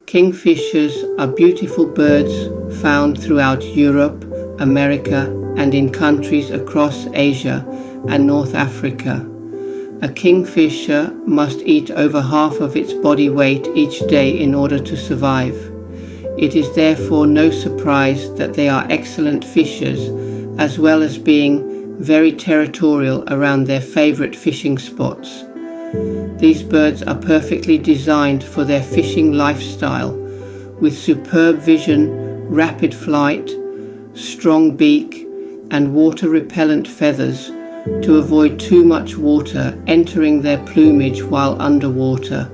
Kingfishers are beautiful birds found throughout Europe, America, and in countries across Asia and North Africa. A kingfisher must eat over half of its body weight each day in order to survive. It is therefore no surprise that they are excellent fishers, as well as being very territorial around their favorite fishing spots. These birds are perfectly designed for their fishing lifestyle, with superb vision, rapid flight, strong beak, and water-repellent feathers to avoid too much water entering their plumage while underwater.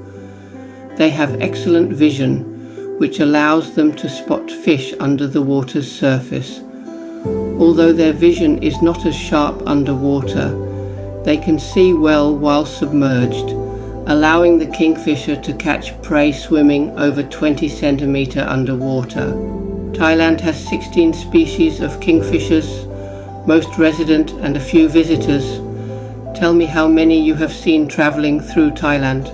They have excellent vision, which allows them to spot fish under the water's surface. Although their vision is not as sharp underwater, they can see well while submerged, allowing the kingfisher to catch prey swimming over 20 centimeters underwater. Thailand has 16 species of kingfishers, most resident and a few visitors. Tell me how many you have seen traveling through Thailand.